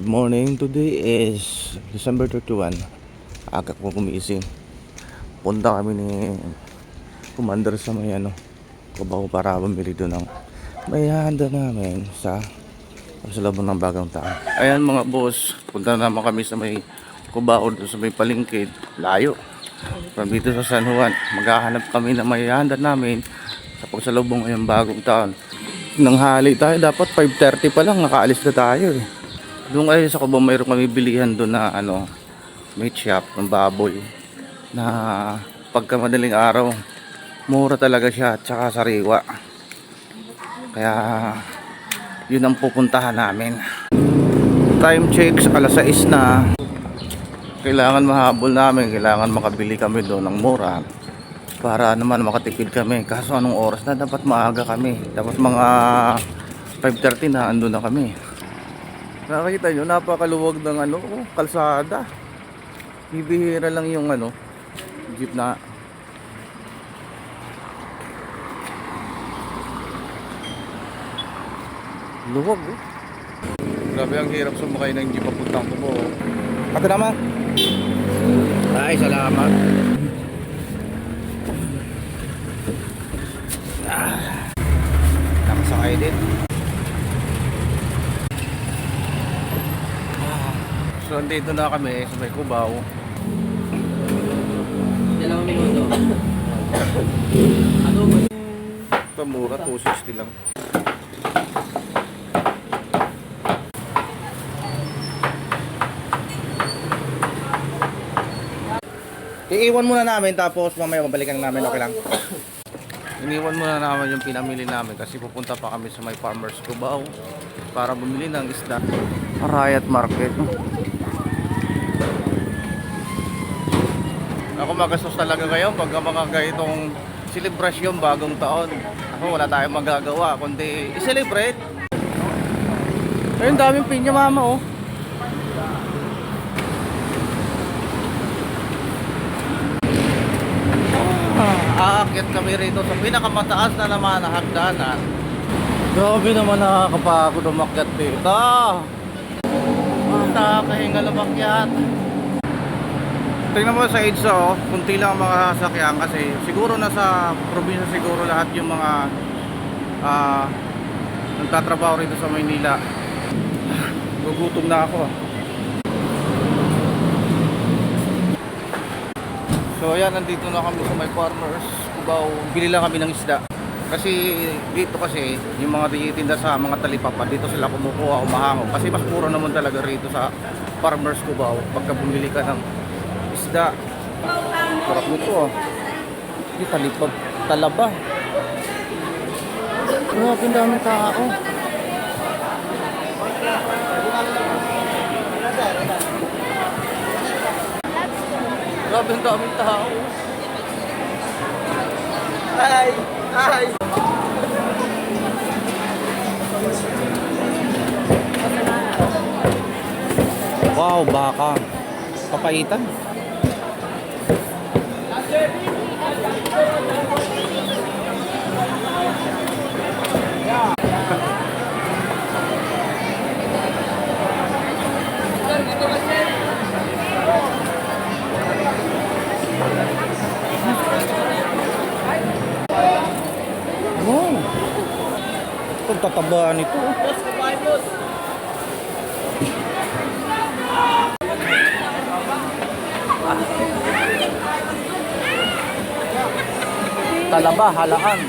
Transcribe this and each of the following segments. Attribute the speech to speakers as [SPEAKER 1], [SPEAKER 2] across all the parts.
[SPEAKER 1] Good morning. Today is December 31. Aga ko gumising. Punta kami ni Commander sa may Cubao para bumili doon ng may handa namin sa labong ng bagong taon. Ayan mga boss, punta naman kami sa may Cubao doon sa may palengke. Layo. From dito sa San Juan. Maghahanap kami na may handa namin sa pagsalubong ngayong bagong taon. Nanghali tayo, dapat 5:30 pa lang nakaalis na tayo eh. Doon kayo sa Cubao mayroon kami bilihan doon na meat shop ng baboy na pagka madaling araw mura talaga siya at saka sariwa, kaya yun ang pupuntahan namin. Time checks alas 6 na. Kailangan mahabol namin, kailangan makabili kami doon ng mura para naman makatipid kami. Kaso anong oras na? Dapat maaga kami, dapat mga 5:30 na andun na kami. Nakakita nyo, napakaluwag ng kalsada. Bibihira lang yung jeep na luwag eh. Grabe, ang hirap sumakay ng jeep papuntang Cubao. Ate naman. Ay, salamat. Nakasakay din. So andito na kami sa may Cubao.
[SPEAKER 2] Dalawang minuto. Ano ba?
[SPEAKER 1] Ito mura, 260 lang. Iiwan muna namin tapos mamaya mabalikan namin, okay lang? Iniwan muna namin yung pinamili namin kasi pupunta pa kami sa may Farmers Cubao para bumili ng isda. Riot Market. Ako magastos talaga ngayon pag mga ganitong selebrasyon bagong taon. Ako wala tayong magagawa kundi i-celebrate. Ayun, daming pinya mama oh. Aakyat kami rito sa pinakamataas na naman na hagdanan. Grabe naman, nakakapagod umakyat dito. Nakakahinga lumakyat. Tingnan mo sa EDSA oh, kunti lang ang mga sasakyan kasi siguro nasa probinsya siguro lahat yung mga nagtatrabaho rito sa Maynila. Gugutom na ako. So ayan, nandito na kami sa may Farmers Cubao. Bili lang kami ng isda. Kasi dito kasi yung mga tinitinda sa mga talipapa, dito sila kumukuha, umahango. Kasi mas mura naman talaga rito sa Farmers Cubao pagka bumili ka ng isda. Sarap nito oh. Yung talipap, talaba. Grabe, ang daming tao. Grabe, ang daming tao. Ay! Ay! Wow, baka. Papaitan. Wow. Ang tatabaan nito. Talaba, halaan.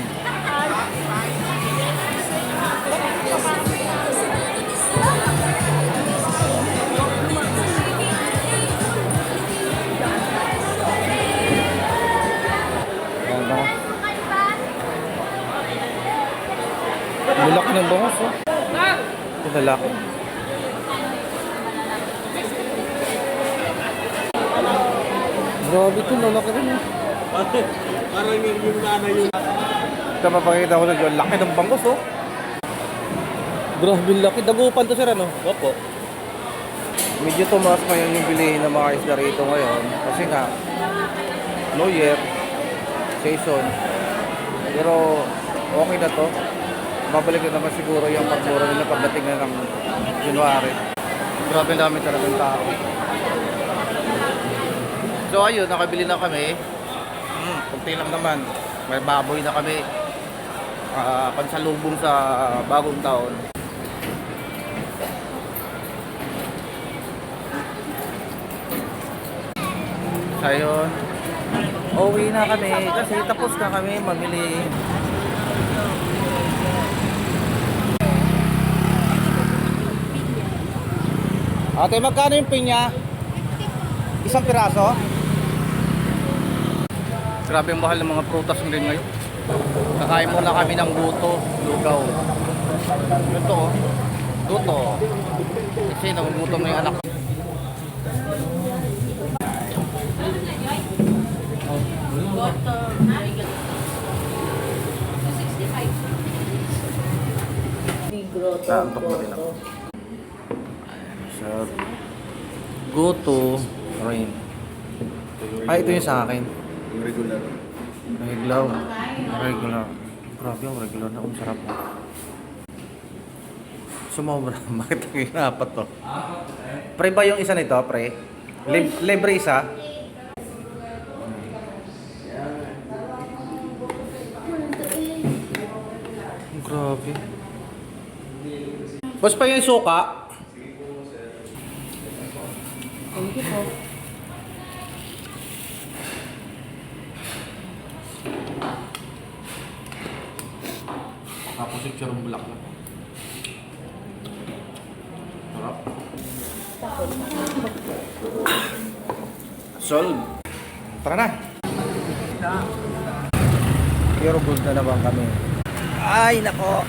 [SPEAKER 1] Bulak ng bangos oh. Ito lalaki. Grabe ito, lalaki rin oh.
[SPEAKER 2] Parang yung nanay yun.
[SPEAKER 1] Ito mapakita ko na dyan, laki ng bangos oh. Grabe laki, dagupan to sir ano?
[SPEAKER 2] Opo.
[SPEAKER 1] Medyo tumaas ngayon yung bilihin ng mga isda rito ngayon kasi nga New Year season, pero okay na to. babalik na naman siguro yung pagmura nila pagdating na ng January. Grabe dami talagang tao. So ayun, nakabili na kami. Kunti lang naman. May baboy na kami. Pansalubong sa bagong taon. So ayun, uwi na kami kasi tapos na kami mamili. Ate, magkano yung pinya? Isang piraso? Grabe ang mahal ng mga prutas din ngayon. Kakain muna kami ng guto, lugaw. Ito oh, guto. Kasi nagugutom na yung anak. Naantok na rin ako. Sa guto, rain. Ay, ito yung sa akin.
[SPEAKER 2] Yung regular.
[SPEAKER 1] Regular. Regular. Grabe yung regular na. Sarap mo. Sumobra. Bakit ang hinapat to? Pre ba yung isa nito, pre? Libre isa? Grabe. Boss pa yung suka? Thank you po. Tapos yung charong bulak na. Sarap. Solve. Tara na. Pure gold na naman kami. Ay, nako.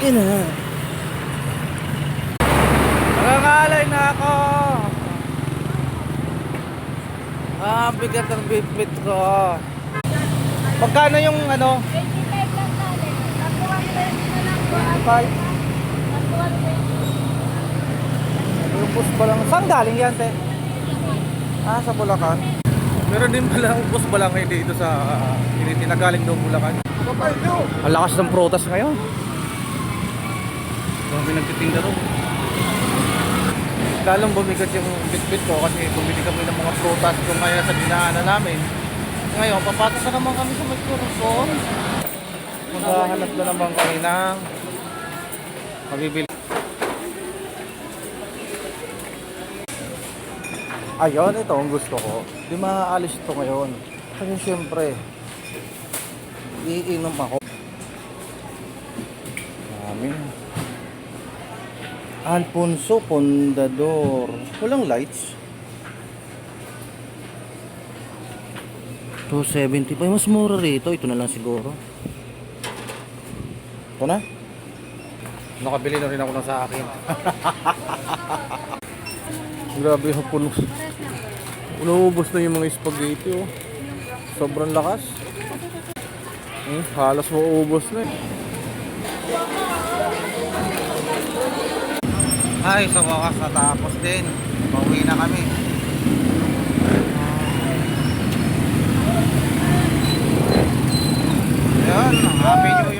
[SPEAKER 1] Yun na. Nangangalay na ako. Bigat ng bit ko. Magkano yung ano?
[SPEAKER 3] 25 lang natin. Nakuha ko na lang po.
[SPEAKER 1] 25. Yung bus ba lang? Saan galing yan, te? Sa Bulacan. Meron din palang bus ba lang kayo dito sa tinagaling daw Bulacan. Ang lakas ng prutas ngayon. Kami nagtitinda ron. Lalong bumigat yung bit-bit ko kasi bumili kami ng mga prutas kung kaya sa dinaanan namin. Ngayon, papatas na naman kami sa Magkurson. Maghahanap na naman kami ng mabibili. Ayun, ito ang gusto ko. Di maaalis ito ngayon. Kasi siyempre, iinom ako. Dami. Alfonso Pondador. Walang lights. 275. Mas mura rito. Ito na lang siguro. Ito na. Nakabili na rin ako ng sa akin. Grabe yung puno. Unaubos na yung mga spaghetti oh. Sobrang lakas. Halos mauubos na eh. Ay, sa wakas natapos din. Pauwi na kami. Ayan, Happy New